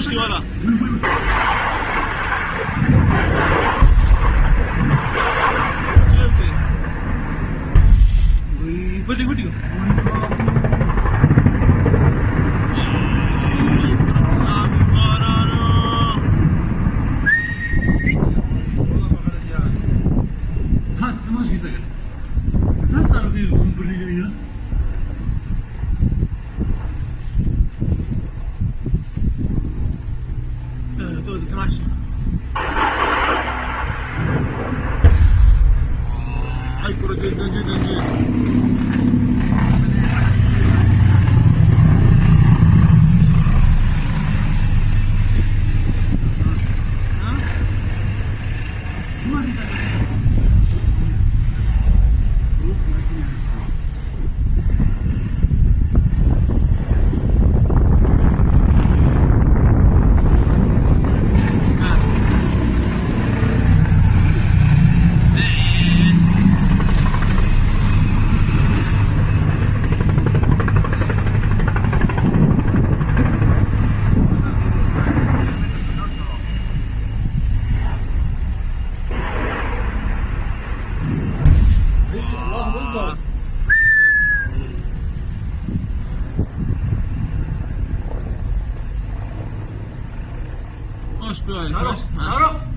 Kości ładna. Pwede ko. Sabi para na. Ha, tamam kita kan. Nasıl arıyor bu buraya ya? Todo crash. Ay, por aquí, Hoş bir ay. Naro.